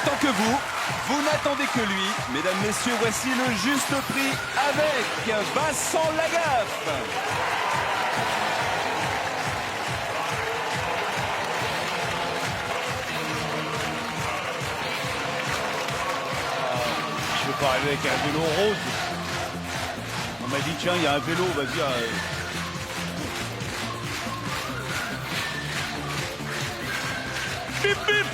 n'attend que vous. Vous n'attendez que lui. Mesdames, messieurs, voici le juste prix avec Vincent Lagaffe. Je veux pas arriver avec un vélo rose. On m'a dit, tiens, il y a un vélo, vas-y. Bip bip.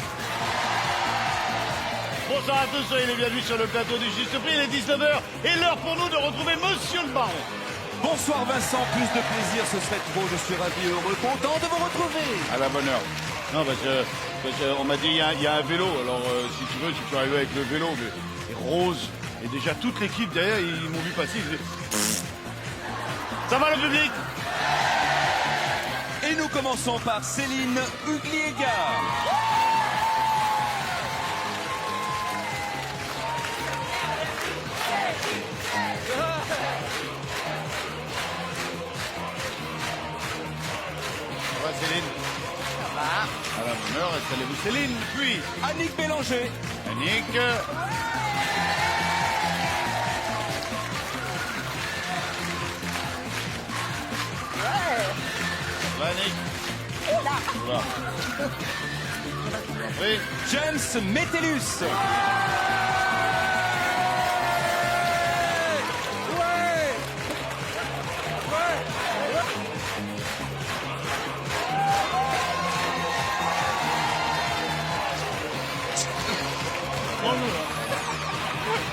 Bonsoir à tous, soyez les bienvenus sur le plateau du Juste Prix. Il est 19h et l'heure pour nous de retrouver Monsieur le Baron. Bonsoir Vincent, plus de plaisir, ce serait trop. Je suis ravi et heureux, content de vous retrouver. À la bonne heure. Non, parce que on m'a dit, il y a un vélo. Alors, si tu veux, tu peux arriver avec le vélo. Mais rose. Et déjà, toute l'équipe derrière, ils m'ont vu passer. Ils disaient... Ça va le public? Et nous commençons par Céline Hugliega. Ça va Céline? Ça va. À la bonne heure, installez-vous Céline. Puis Annick Bélanger. Annick. Ça va Annick? Voilà. Oui. James Metellus.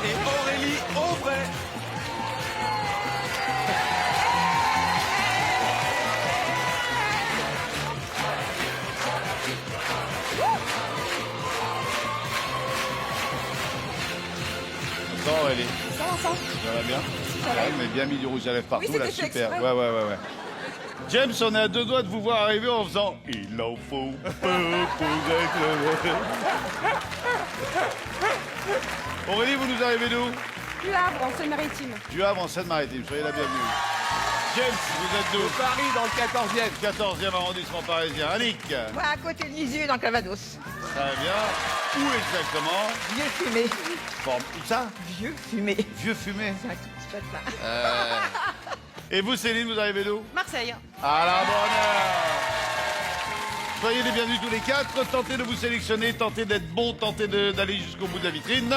Et Aurélie Aubray. Bonsoir Aurélie. Ça va. Ça va bien? Ouais, mais bien mis du rouge à lèvres partout, Oui, là, c'était super. exprès. Ouais. James, on est à deux doigts de vous voir arriver en faisant « Il en faut peu pour être heureux. » Aurélie, vous nous arrivez d'où? Du Havre, en Seine-Maritime. Du Havre, en Seine-Maritime. Soyez la bienvenue. James, vous êtes d'où? Paris dans le 14e. 14e arrondissement parisien. Annick? Moi, à côté de Lisieux, dans le Calvados. Très bien. Où exactement? Vieux fumé. Bon, où ça? Vieux fumé. Vieux fumé. C'est un petit peu de ça. Et vous, Céline, vous arrivez d'où? Marseille. À la bonne heure. Soyez les bienvenus tous les quatre. Tentez de vous sélectionner, tentez d'être bon, tentez d'aller jusqu'au bout de la vitrine.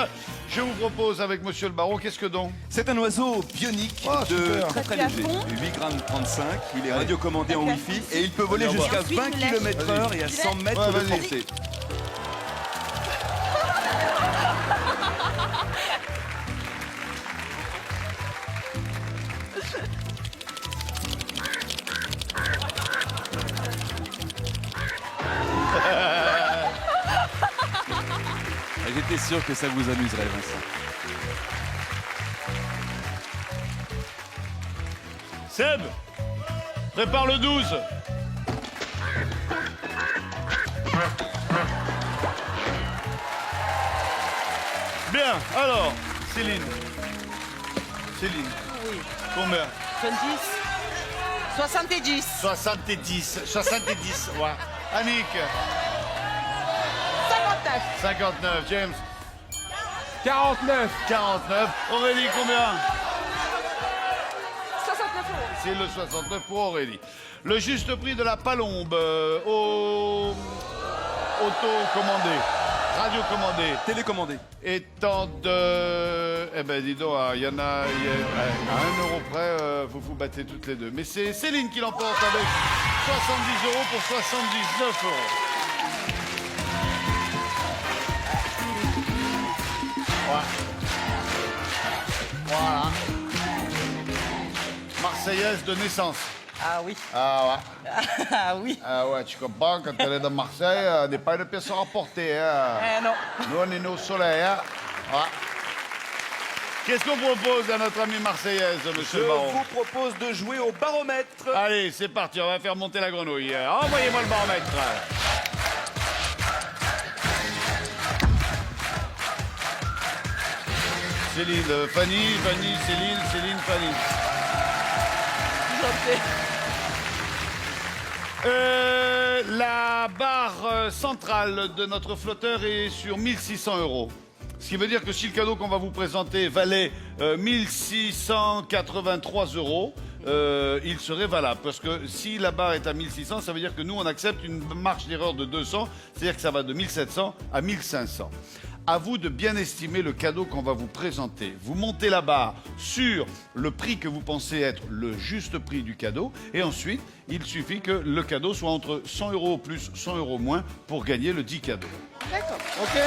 Je vous propose avec Monsieur le Baron, qu'est-ce que donc? C'est un oiseau bionique Oh, de super. très très Ça léger, tient bon 8 grammes 35. Il est Allez. radiocommandé en Wi-Fi et il peut voler Allez, au jusqu'à revoir. 20 km/h et à 100 mètres Ouais, de vas-y. portée. J'étais sûr que ça vous amuserait, Vincent. Seb, prépare le 12. Bien, alors, Céline. Céline, Oui. combien? 70. 70, ouais. Annick, 59. 59, James, 49. 49. Aurélie, combien? 69 €. C'est le 69 pour Aurélie. Le juste prix de la palombe auto-commandé, radio-commandé, Télécommandé. étant de... Eh ben dis donc, il y en a, à 1 euro près, vous vous battez toutes les deux. Mais c'est Céline qui l'emporte avec 70 € pour 79 €. Voilà. Marseillaise de naissance. Ah oui. Ah ouais. Ah oui. Ah ouais, tu comprends, quand elle est de Marseille, elle n'est pas une pièce à rapporter. Hein. Non. Nous, on est au soleil. Hein. Ouais. Qu'est-ce qu'on propose à notre amie marseillaise, Je monsieur le baron? vous propose de jouer au baromètre. Allez, c'est parti, on va faire monter la grenouille. Envoyez-moi le baromètre. Céline, Fanny, Céline, Fanny. la barre centrale de notre flotteur est sur 1600 €. Ce qui veut dire que si le cadeau qu'on va vous présenter valait 1683 €, il serait valable. Parce que si la barre est à 1600, ça veut dire que nous, on accepte une marge d'erreur de 200. C'est-à-dire que ça va de 1700 à 1500. À vous de bien estimer le cadeau qu'on va vous présenter. Vous montez la barre sur le prix que vous pensez être le juste prix du cadeau. Et ensuite, il suffit que le cadeau soit entre 100 € plus 100 € moins pour gagner le 10 cadeaux. D'accord. OK?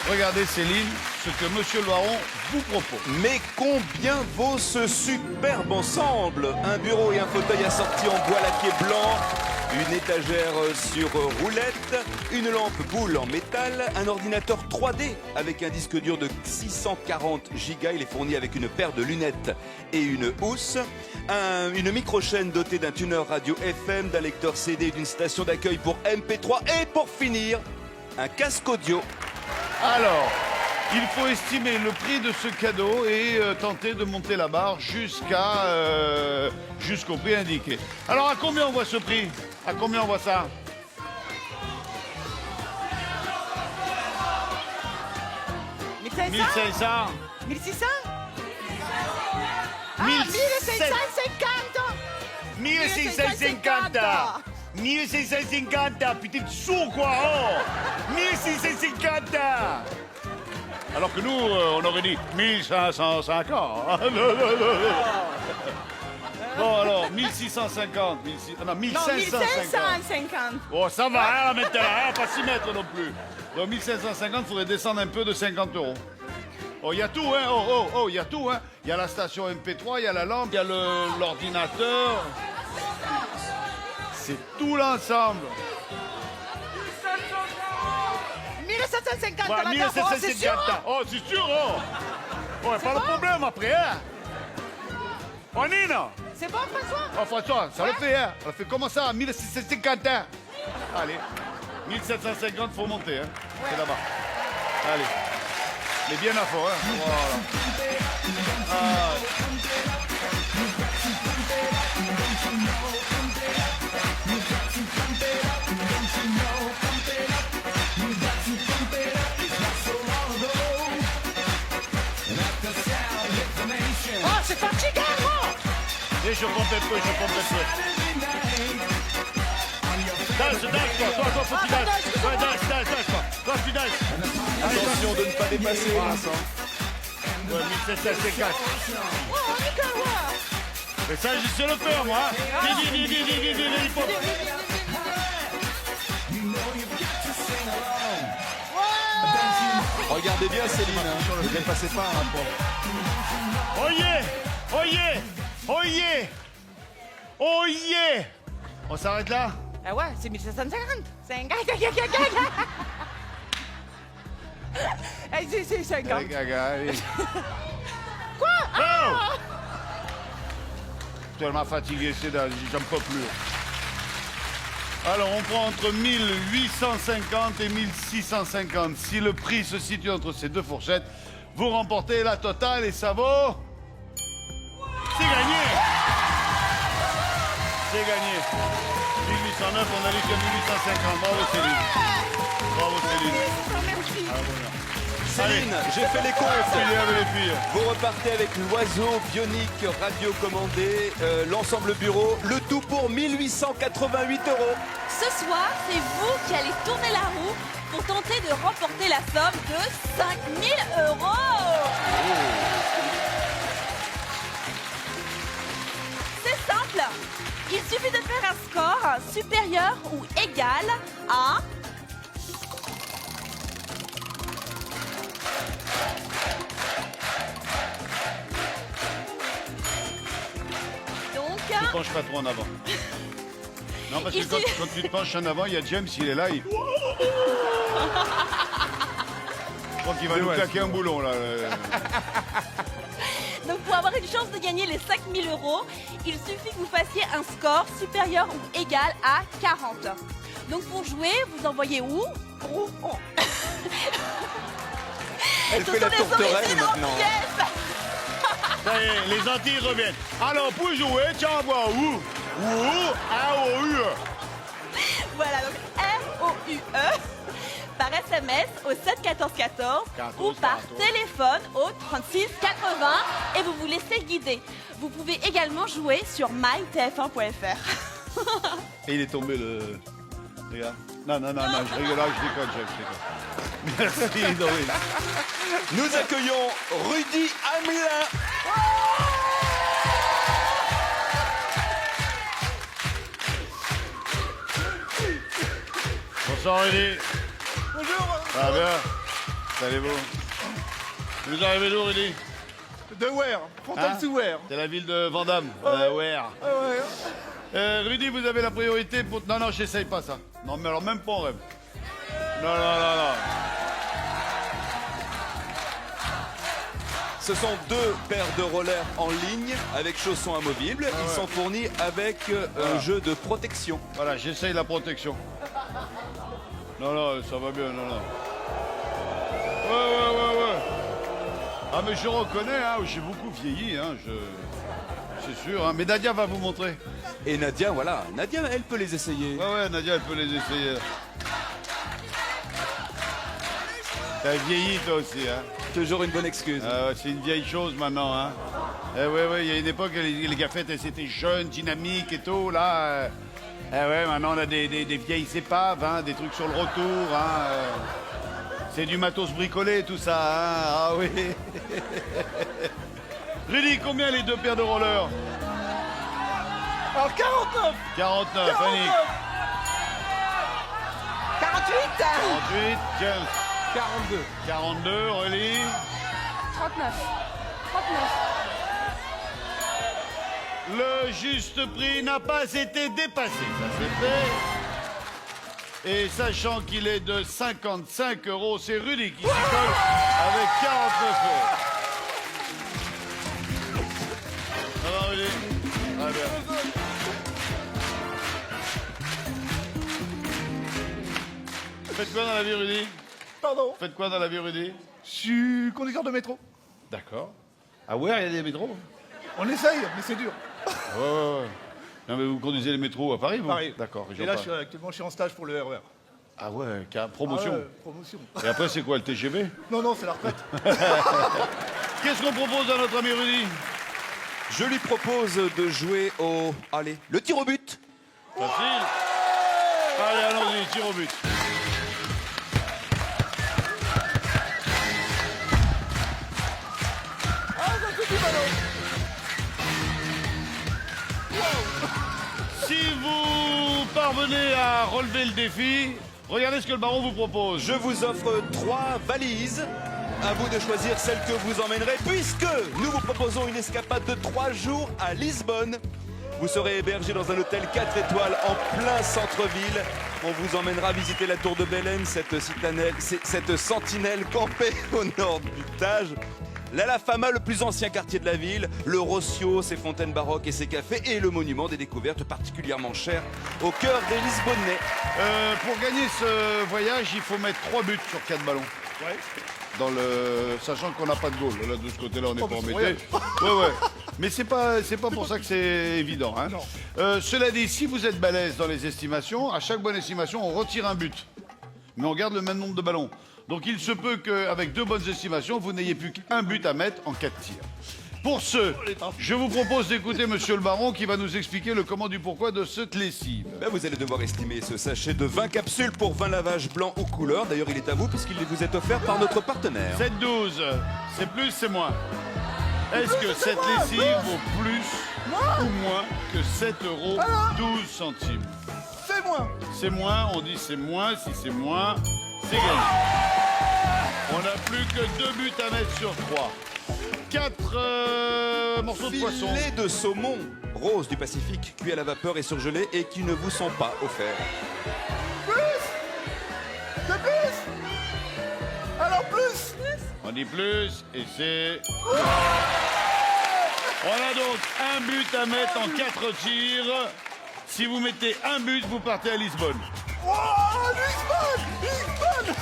Regardez Céline, ce que Monsieur Loiron vous propose. Mais combien vaut ce superbe ensemble? Un bureau et un fauteuil assortis en bois laqué blanc, une étagère sur roulette, une lampe boule en métal, un ordinateur 3D avec un disque dur de 640 Go. Il est fourni avec une paire de lunettes et une housse, une micro-chaîne dotée d'un tuner radio FM, d'un lecteur CD, d'une station d'accueil pour MP3 et pour finir, un casque audio. Alors, il faut estimer le prix de ce cadeau et tenter de monter la barre jusqu'au prix indiqué. Alors, à combien on voit ce prix? À combien on voit ça? 1500? 1500? 1600? Ah, 1650! 1650! 1650! Putain de sourd quoi, oh! 1650! Alors que nous, on aurait dit 1550. Bon, alors, 1650. Non, 1550. Oh, ça va, hein, maintenant, hein, pas s'y mettre non plus. Donc, 1550, il faudrait descendre un peu de 50 €. Oh, il y a tout, hein. Il y a tout, hein. Il y a la station MP3, il y a la lampe, il y a l'ordinateur. C'est tout l'ensemble. 1750, Ouais, la 1750. c'est sûr. Oh, c'est sûr, oh. Ouais, pas de problème après, hein. Oh, Nina. C'est bon, François? Oh, François, ça le fait, hein. Ça le fait comment ça, 1650, hein. Allez, 1750, faut monter, hein. C'est là-bas. Allez. Mais bien à fond, hein. Voilà. Ah. Oh, c'est fatiguant, moi! Et je compte un peu, Danse, toi, faut que tu danses. Ouais, danse, toi, tu danses. Attention de ne pas dépasser, Vincent. Ouais, 1750. Oh, nickel, ouais! Mais ça, je sais le faire, moi. Il faut... Regardez bien Céline, hein. Ne dépassez pas un point. Oh yeah! Oh yeah! Oh yeah! Oh yeah! On s'arrête là? Ah ouais, c'est 1750. C'est un gars. C'est 50. Allez, gaga, allez. Quoi? Oh! Ah! Tellement fatigué, j'en peux plus. Alors, on prend entre 1850 et 1650. Si le prix se situe entre ces deux fourchettes, vous remportez la totale et ça vaut... C'est gagné! C'est gagné. 1809, on a lu qu'à 1850. Bravo, Céline. Bravo, Céline. Merci. Ah, voilà. Céline, j'ai fait les comptes. Filez avec les filles. Vous repartez avec l'oiseau bionique radiocommandé, l'ensemble bureau, le tout pour 1888 €. Ce soir, c'est vous qui allez tourner la roue pour tenter de remporter la somme de 5000 €. C'est simple. Il suffit de faire un score supérieur ou égal à... Donc... Ne penche pas trop en avant. Non, parce que quand tu te penches en avant, il y a James, il est là, il... Je crois qu'il va nous claquer un boulon, là. Donc pour avoir une chance de gagner les 5000 €, il suffit que vous fassiez un score supérieur ou égal à 40. Donc pour jouer, vous envoyez où? Elle fait la tourterelle maintenant. Ça y est, les Antilles reviennent. Alors, pour jouer, tu envoies où? Voilà, donc ROUE par SMS au 7 14 14 ou par téléphone au 36 80 et vous vous laissez guider. Vous pouvez également jouer sur mytf1.fr. Et il est tombé le... Regarde. Non, je rigole, je déconne. Merci, Doris. Nous accueillons Rudy Hamelin. Bonsoir, Rudy. Bonjour. Ça va bien? Allez-vous? Vous arrivez d'où, Rudy? De Ware, Fontaine-sous-Ware. C'est la ville de Vandame. Ware. Ah ouais. Rudy, vous avez la priorité pour... Non, j'essaye pas ça. Non, mais alors même pas en rêve. Non. Ce sont 2 paires de rollers en ligne avec chaussons amovibles. Ils sont fournis avec un jeu de protection. Voilà, j'essaye la protection. Non, ça va bien, non. Ouais. Ah, mais je reconnais, hein, j'ai beaucoup vieilli, hein, c'est sûr. Hein. Mais Nadia va vous montrer. Et Nadia, voilà. Nadia, elle peut les essayer. Ouais, Nadia, elle peut les essayer. T'as vieilli, toi aussi, hein. Toujours une bonne excuse. C'est une vieille chose maintenant, hein. Ouais, il y a une époque, les gaffettes, elles étaient jeunes, dynamiques et tout, là. Maintenant, on a des vieilles épaves, hein, des trucs sur le retour, hein. C'est du matos bricolé, tout ça, hein. Ah oui. Rudy, combien les 2 paires de rollers? Alors 49. 49, Annick. 48. 48, 15. 42. 42, Relly. 39. Le juste prix n'a pas été dépassé, ça c'est fait. Et sachant qu'il est de 55 €, c'est Rudy qui s'y colle avec 49 €. Ça va, Rudy? Très bien. Faites quoi dans la vie, Rudy? Pardon. Faites quoi dans la vie, Rudy? Je suis conducteur de métro. D'accord. Ah ouais, il y a des métros? On essaye, mais c'est dur. Ouais. Non, mais vous conduisez les métros à Paris, vous? Pareil. D'accord. Et là, actuellement, je suis en stage pour le RER. Ah ouais, promotion. Ah ouais, promotion. Et après, c'est quoi, le TGV? Non, c'est la retraite. Qu'est-ce qu'on propose à notre ami Rudy? Je lui propose de jouer au... Allez, le tir au but. Facile. Allez, allons-y, tir au but. Si vous parvenez à relever le défi, regardez ce que le baron vous propose. Je vous offre 3 valises. À vous de choisir celle que vous emmènerez, puisque nous vous proposons une escapade de 3 jours à Lisbonne. Vous serez hébergé dans un hôtel 4 étoiles en plein centre-ville. On vous emmènera visiter la tour de Belém, cette sentinelle campée au nord du Tage. La Fama, le plus ancien quartier de la ville, le Rossio, ses fontaines baroques et ses cafés, et le monument des découvertes particulièrement cher au cœur des Lisbonnais. Pour gagner ce voyage, il faut mettre 3 buts sur 4 ballons. Ouais. Sachant qu'on n'a pas de goal. Là, de ce côté-là, on n'est pas c'est embêté. Ouais. Mais c'est pas pour ça que c'est évident. Hein. Non. Cela dit, si vous êtes balèze dans les estimations, à chaque bonne estimation, on retire un but. Mais on garde le même nombre de ballons. Donc il se peut qu'avec 2 bonnes estimations, vous n'ayez plus qu'un but à mettre en 4 tirs. Pour ce, je vous propose d'écouter Monsieur le Baron qui va nous expliquer le comment du pourquoi de cette lessive. Vous allez devoir estimer ce sachet de 20 capsules pour 20 lavages blancs ou couleur. D'ailleurs, il est à vous puisqu'il vous est offert par notre partenaire. 7-12, c'est plus, c'est moins. Est-ce que cette lessive vaut plus ou moins que 7,12 €? C'est moi. C'est moins, on dit c'est moins, si c'est moins, c'est gagné. On n'a plus que 2 buts à mettre sur 3. 4 morceaux de poisson. Filets de saumon rose du Pacifique, cuits à la vapeur et surgelés et qui ne vous sont pas offerts. C'est plus. Alors plus. On dit plus et c'est... On a donc un but à mettre en 4 tirs. Si vous mettez un but, vous partez à Lisbonne. Oh, Lisbonne.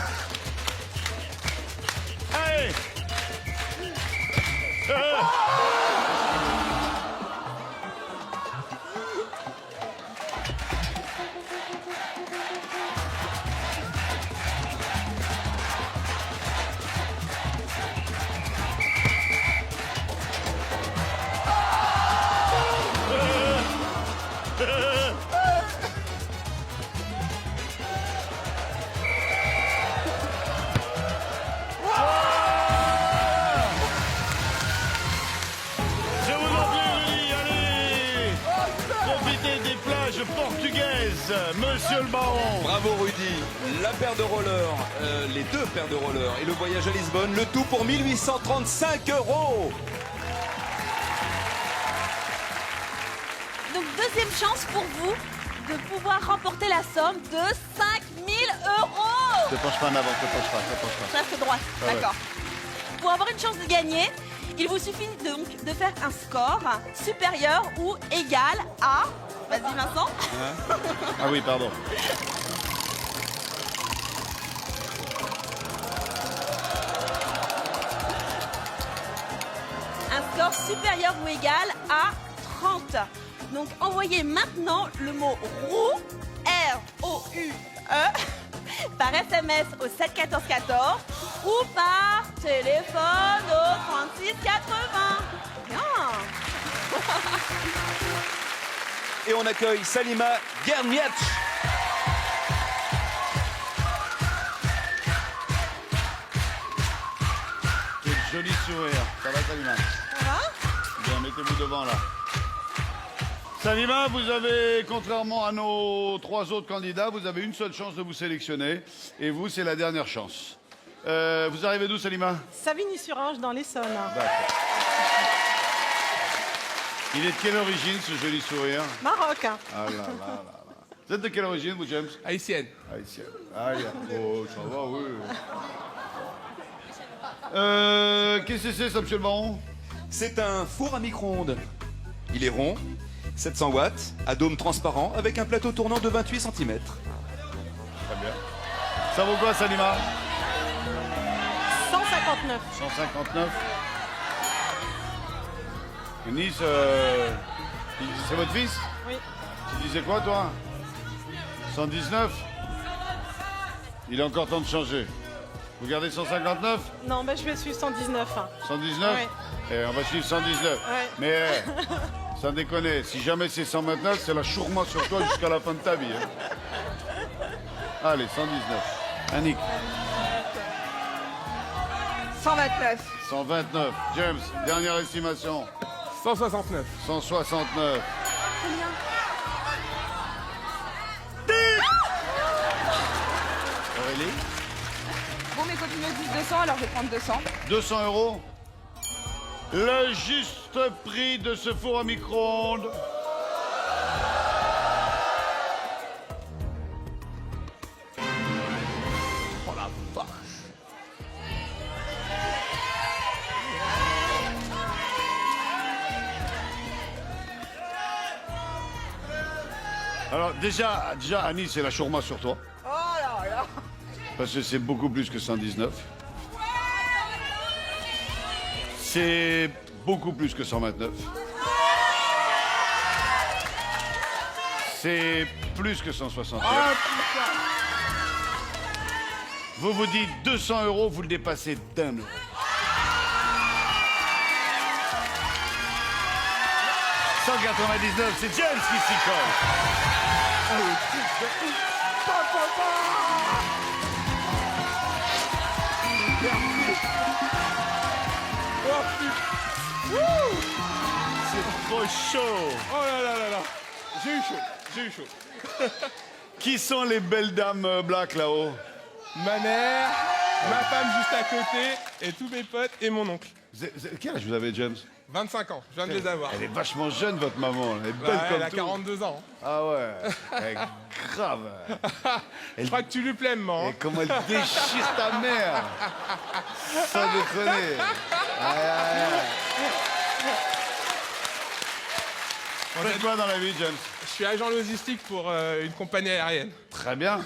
Allez. Monsieur le baron. Bravo Rudy. La paire de rollers, les deux paires de rollers et le voyage à Lisbonne, le tout pour 1835 €. Donc deuxième chance pour vous de pouvoir remporter la somme de 5 000 €. Te penche pas en avant, te penche pas. Ça c'est droite, Ah ouais. d'accord. Pour avoir une chance de gagner, il vous suffit donc de faire un score supérieur ou égal à... Vas-y Vincent. Ah oui, pardon. Un score supérieur ou égal à 30. Donc envoyez maintenant le mot roue, R-O-U-E, par SMS au 7 14 14 ou par téléphone au 36 80. Bien. Et on accueille Salima Gerniach. Quel joli sourire. Ça va, Salima? Ça va? Bien, mettez-vous devant, là. Salima, vous avez, contrairement à nos 3 autres candidats, vous avez une seule chance de vous sélectionner. Et vous, c'est la dernière chance. Vous arrivez d'où, Salima? Savigny-sur-Orge dans l'Essonne. D'accord. Il est de quelle origine, ce joli sourire? Maroc. Ah là là là là. Vous êtes de quelle origine, vous, James? Haïtienne. Haïtienne. Ah, oh, ça va, oui. Qu'est-ce que c'est, ça, monsieur le baron? C'est un four à micro-ondes. Il est rond, 700 watts, à dôme transparent, avec un plateau tournant de 28 cm. Très bien. Ça vaut quoi, Salima? 159. 159. Nice, c'est votre fils? Oui. Tu disais quoi, toi? 119? Il est encore temps de changer. Vous gardez 159? Non, ben, je vais suivre 119. 119? Ouais. On va suivre 119. Ouais. Mais sans déconner, si jamais c'est 129, c'est la chourma sur toi jusqu'à la fin de ta vie. Hein. Allez, 119. Annick, 129. 129. James, dernière estimation. 169. 169. Aurélie? Bon, mes copines me disent 200, alors je vais prendre 200. 200 €. Le juste prix de ce four à micro-ondes. Oh la vache. Alors déjà Annie, c'est la chourma sur toi. Oh là là. Parce que c'est beaucoup plus que 119. C'est beaucoup plus que 129. C'est plus que 161. Vous vous dites 200 €, vous le dépassez d'1 euro. « 199, c'est James qui s'y colle. C'est trop chaud. Oh là là là là. J'ai eu chaud. Qui sont les belles dames black là-haut? Ma mère, ma femme juste à côté, et tous mes potes et mon oncle. Quel age vous avez, James? 25 ans, je viens de les avoir. Elle est vachement jeune, votre maman. Elle est Bah, belle elle comme a tout. 42 ans. Ah ouais, elle est grave. Je crois que tu lui plais, maman. Et comment elle déchire ta mère. Sans déconner. Aïe, aïe, aïe. Faites quoi dans la vie, James? Je suis agent logistique pour une compagnie aérienne. Très bien.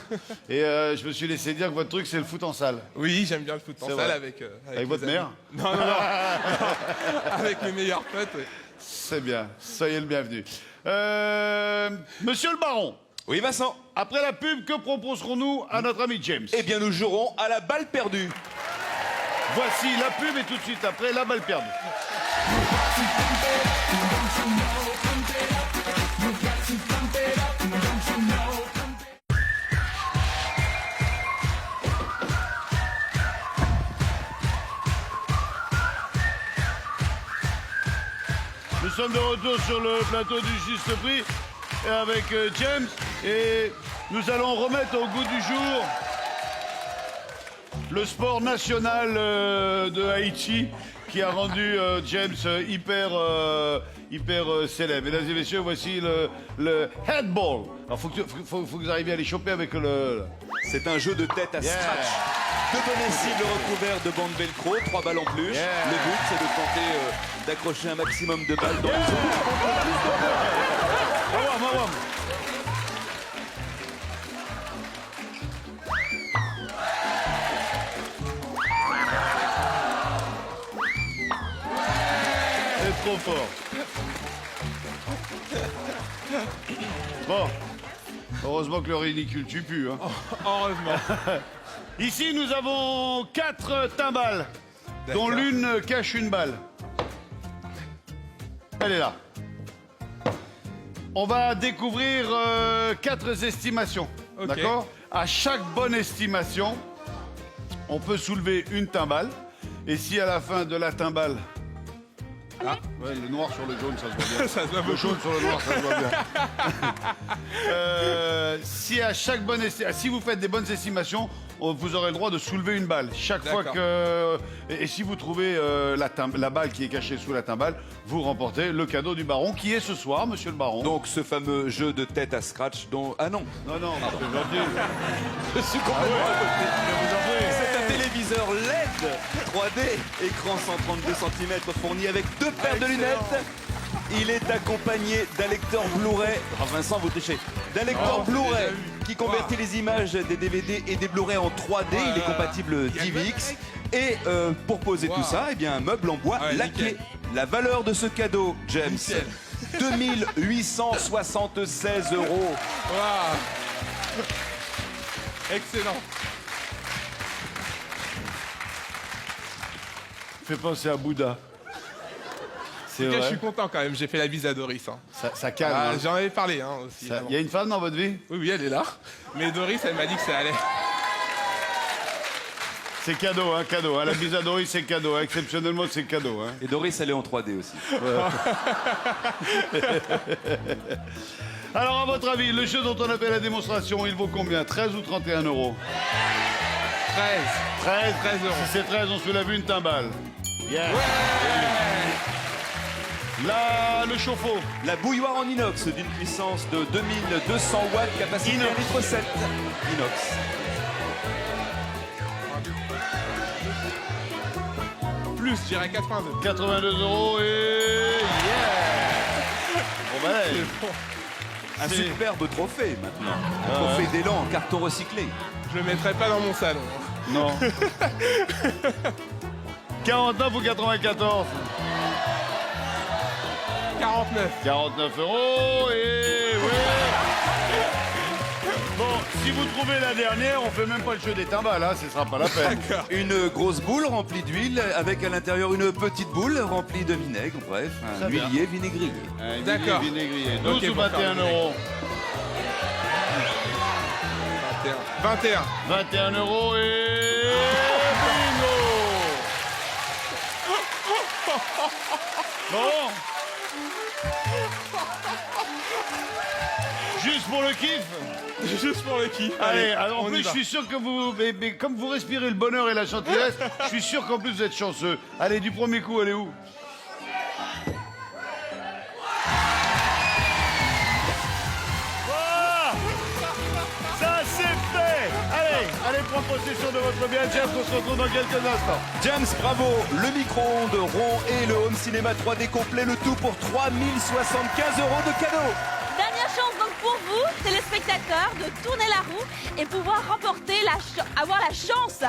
Et je me suis laissé dire que votre truc, c'est le foot en salle. Oui, j'aime bien le foot en C'est salle vrai. avec Avec les votre amis. mère? Non, non, non. Avec mes meilleurs potes, oui. C'est bien. Soyez le bienvenu. Monsieur le baron, Oui, Vincent. après la pub, que proposerons-nous à notre ami James? Eh bien, nous jouerons à la balle perdue. Voici la pub et tout de suite après, la balle perdue. Nous sommes de retour sur le plateau du Juste Prix. avec James. Et nous allons remettre au goût du jour le sport national de Haïti qui a rendu James hyper célèbre. Mesdames et messieurs, voici le headball. Alors, faut que vous arriviez à les choper avec le... C'est un jeu de tête à scratch. De bonnes cibles recouvertes de bandes velcro, 3 balles en plus. Yeah. Le but, c'est de tenter d'accrocher un maximum de balles dans les eaux. Mawam. C'est trop fort. Bon. Heureusement que le ridicule tue plus. Hein. Heureusement. Ici, nous avons 4 timbales, dont l'une cache une balle. Elle est là. On va découvrir 4 estimations. Ok. D'accord? À chaque bonne estimation, on peut soulever une timbale. Et si à la fin de la timbale... Ah, ouais, le noir sur le jaune, ça se voit bien. Ça se voit Le beaucoup. jaune sur le noir, ça se voit bien. Si à chaque si vous faites des bonnes estimations, vous aurez le droit de soulever une balle. Chaque fois D'accord. que... Et si vous trouvez la balle qui est cachée sous la timbale, vous remportez le cadeau du baron, qui est ce soir, monsieur le baron. Donc ce fameux jeu de tête à scratch dont... Ah non, Non, c'est gentil. je suis complètement à côté. Je vous en prie. C'est un téléviseur LED 3D, écran 132 cm fourni avec 2 paires de lunettes. Il est accompagné d'un lecteur Blu-ray. Oh, Vincent, vous trichez. D'un lecteur Blu-ray qui convertit les images des DVD et des Blu-ray en 3D. Il est compatible DivX. Et pour poser tout ça, eh bien, un meuble en bois Ouais, laqué. nickel. La valeur de ce cadeau, James, Nickel. 2876 €. Waouh. Excellent. Fait penser à Bouddha. C'est En tout cas, je vrai. suis content quand même. J'ai fait la bise à Doris. Hein. Ça calme. Ah, hein. j'en avais parlé hein, aussi. Ça- avant. Il y a une femme dans votre vie? Oui, elle est là. Mais Doris, elle m'a dit que ça allait. C'est cadeau, hein, cadeau. Hein. La bise à Doris, c'est cadeau. Hein. Exceptionnellement, c'est cadeau. Hein. Et Doris, elle est en 3D aussi. Alors, à votre avis, le jeu dont on a fait la démonstration, il vaut combien? 13 ou 31 €? 13. 13. 13 euros. Si c'est 13, on soulève une timbale. Yeah. Là, le chauffe-eau. La bouilloire en inox d'une puissance de 2200 watts, capacité Inox. 1,7 litre. Inox. Plus, je dirais 82. 82 € et... Yeah. Bon, ben, allez. Un C'est- superbe trophée maintenant. Trophée d'élan en carton recyclé. Je le mettrai pas dans mon salon. Non. 49 ou 94? 49. 49 € et... Ouais. Bon, si vous trouvez la dernière, on fait même pas le jeu des timbales, hein, ce sera pas la peine. Une grosse boule remplie d'huile avec à l'intérieur une petite boule remplie de vinaigre. Bref, un Très bien. huilier vinaigrier. Un D'accord. vinaigrier. 12 Ok, ou pour faire 21 le €? 21. 21 € et... Bingo. Bon. Juste pour le kiff. Juste pour le kiff. Allez, alors en on y plus, je va. suis sûr que vous... Mais comme vous respirez le bonheur et la gentillesse, je suis sûr qu'en plus, vous êtes chanceux. Allez, du premier coup, allez où? Voilà. Ça, c'est fait. Allez, prendre possession de votre bien, James, on se retrouve dans quelques instants. James, bravo. Le micro-ondes rond et le home cinéma 3D complet, le tout pour 3075 € de cadeaux. Dernière chance donc pour vous, téléspectateurs, de tourner la roue et pouvoir remporter avoir la chance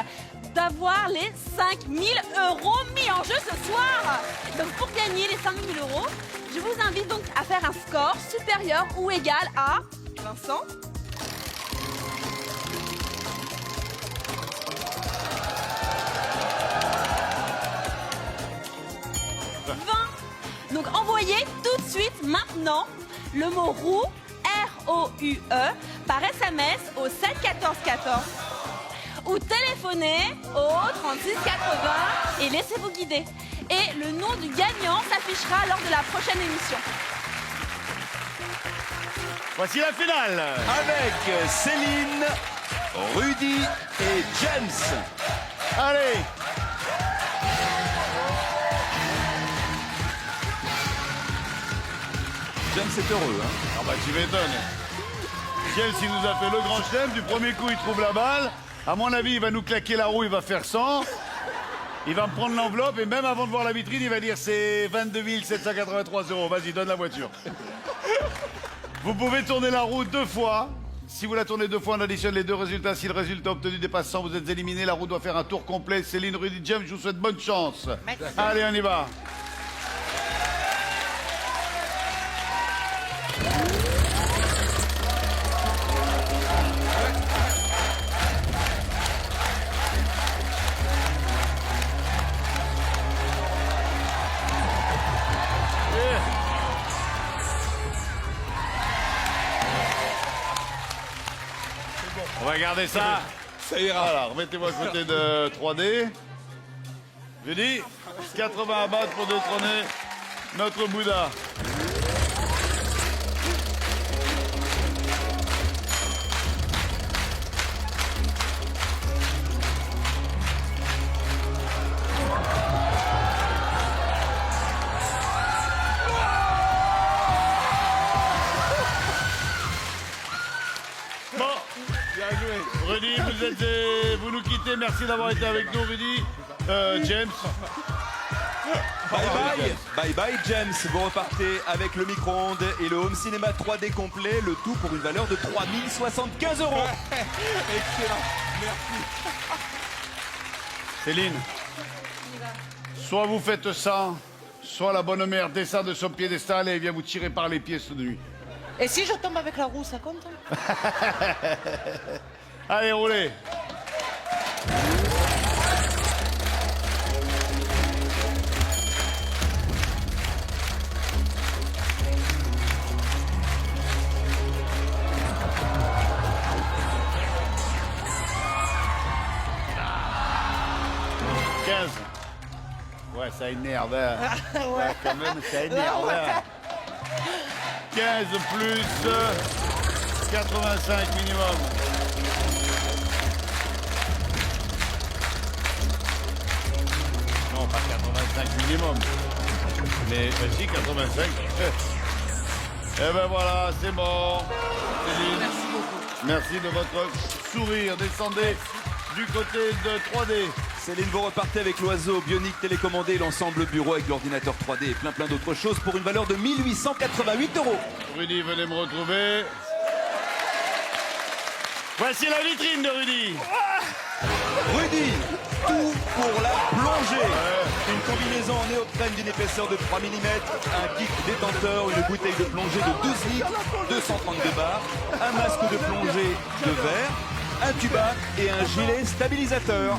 d'avoir les 5 000 € mis en jeu ce soir. Donc pour gagner les 5 000 €, je vous invite donc à faire un score supérieur ou égal à Vincent. Donc envoyez tout de suite maintenant le mot roue, R-O-U-E, par SMS au 7 14 14 ou téléphonez au 36 80 et laissez-vous guider. Et le nom du gagnant s'affichera lors de la prochaine émission. Voici la finale. Avec Céline, Rudy et James. Allez. James est heureux, hein. Ah bah tu m'étonnes. James, il nous a fait le grand chelem. Du premier coup, il trouve la balle. À mon avis, il va nous claquer la roue, il va faire 100. Il va me prendre l'enveloppe et même avant de voir la vitrine, il va dire c'est 22 783 €. Vas-y, donne la voiture. Vous pouvez tourner la roue 2 fois. Si vous la tournez 2 fois, on additionne les 2 résultats. Si le résultat obtenu dépasse 100, vous êtes éliminé. La roue doit faire un tour complet. Céline, Rudy, James, je vous souhaite bonne chance. Merci. Allez, on y va. On va garder ça. Ça ira. Voilà, remettez-moi à côté de 3D. Je dis 80 à battre pour détrôner notre Bouddha. Bon, Bien joué. Rudy, vous nous quittez. Merci d'avoir été avec nous, Rudy. James. Bye bye. Bye bye James. Vous repartez avec le micro-ondes et le home cinéma 3D complet. Le tout pour une valeur de 3075 €. Excellent. Merci. Céline, soit vous faites ça, soit la bonne mère descend de son piédestal et vient vous tirer par les pieds cette nuit. Et si je tombe avec la roue, ça compte? Allez, roulez. Ouais, ça énerve. Hein. Ouais, quand même, ça énerve. Hein. 15 plus 85 minimum. Non, pas 85 minimum. Mais si, 85. Eh ben voilà, c'est bon. Céline, merci beaucoup. Merci de votre sourire. Descendez du côté de 3D. Céline, vous repartez avec l'oiseau bionique télécommandé, l'ensemble bureau avec l'ordinateur 3D et plein d'autres choses pour une valeur de 1888 €. Rudy, venez me retrouver. Voici la vitrine de Rudy. Rudy, tout pour la plongée. Une combinaison en néoprène d'une épaisseur de 3 mm, un kit détenteur, une bouteille de plongée de 12 litres, 232 bars, un masque de plongée de verre, un tuba et un gilet stabilisateur.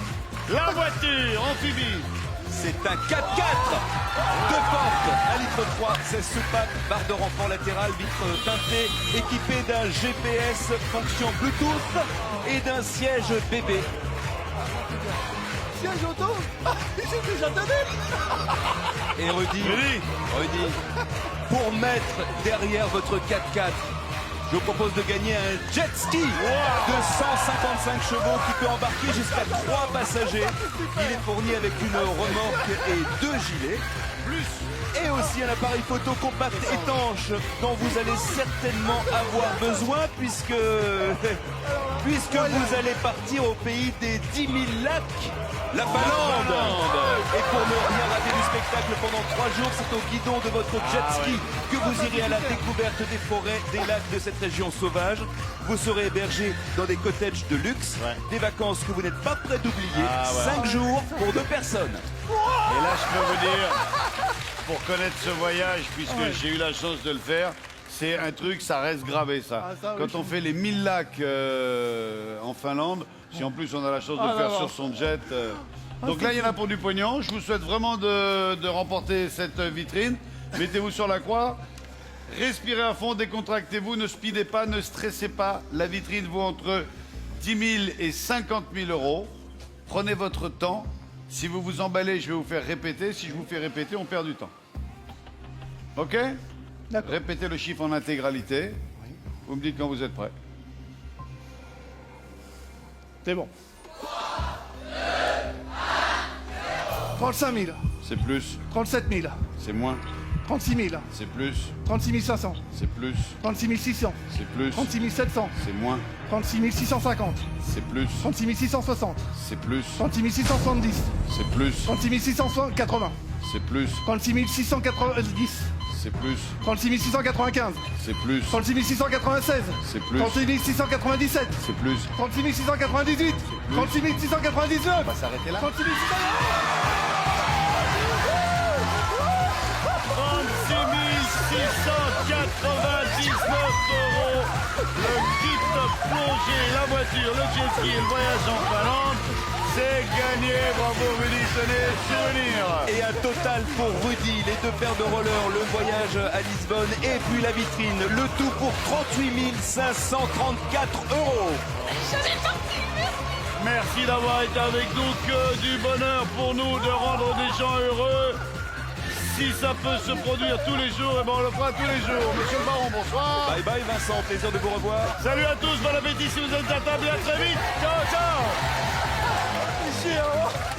La voiture amphibie. C'est un 4x4, 2 portes, 1,3 litre, 16 soupapes, barre de renfort latérale, vitre teintée, équipé d'un GPS fonction Bluetooth et d'un siège bébé. Siège auto. J'ai déjà donné. Et Rudy, pour mettre derrière votre 4x4, je vous propose de gagner un jet ski de 155 chevaux qui peut embarquer jusqu'à 3 passagers. Il est fourni avec une remorque et 2 gilets. Et aussi un appareil photo compact étanche dont vous allez certainement avoir besoin puisque vous allez partir au pays des 10 000 lacs, la Finlande. Et pour ne rien rater du spectacle pendant 3 jours, c'est au guidon de votre jet ski que vous irez à la découverte des forêts, des lacs de cette région sauvage. Vous serez hébergé dans des cottages de luxe, des vacances que vous n'êtes pas prêt d'oublier, 5 jours pour 2 personnes. Et là, je peux vous dire, pour connaître ce voyage, puisque j'ai eu la chance de le faire, c'est un truc, ça reste gravé, ça. Quand on fait les 1000 lacs en Finlande, si en plus on a la chance de le faire sur son jet. Donc là, il y en a pour du pognon. Je vous souhaite vraiment de remporter cette vitrine. Mettez-vous sur la croix. Respirez à fond, décontractez-vous, ne speedez pas, ne stressez pas. La vitrine vaut entre 10 000 et 50 000 €. Prenez votre temps. Si vous vous emballez, je vais vous faire répéter. Si je vous fais répéter, on perd du temps. OK? D'accord. Répétez le chiffre en intégralité. Vous me dites quand vous êtes prêt. C'est bon. 35 000. C'est plus, 37 000. c'est moins, 36 000. c'est plus, 36 500. c'est plus, 36 600. c'est plus, 36 700. c'est moins, 36 650. c'est plus, 36 660. c'est plus, 36 670. c'est plus, 36 680. c'est plus, 36 690. c'est plus, 36 695. c'est plus, 36 696. c'est plus, 36 697. c'est plus. 36 698. 36 699. On va s'arrêter là. 36 600. 36 699 €. Le kit plongé, la voiture, le jet ski et le voyage en Finlande. C'est gagné. Bravo Rudy, tenez, souvenir. Et un total pour Rudy, les 2 paires de rollers, le voyage à Lisbonne et puis la vitrine. Le tout pour 38 534 €. Merci d'avoir été avec nous. Que du bonheur pour nous de rendre des gens heureux. Si ça peut se produire tous les jours, eh ben on le fera tous les jours. Monsieur le baron, bonsoir. Bye bye Vincent, plaisir de vous revoir. Salut à tous, bon appétit si vous êtes à table et à très vite. Ciao, ciao. Chier, au revoir.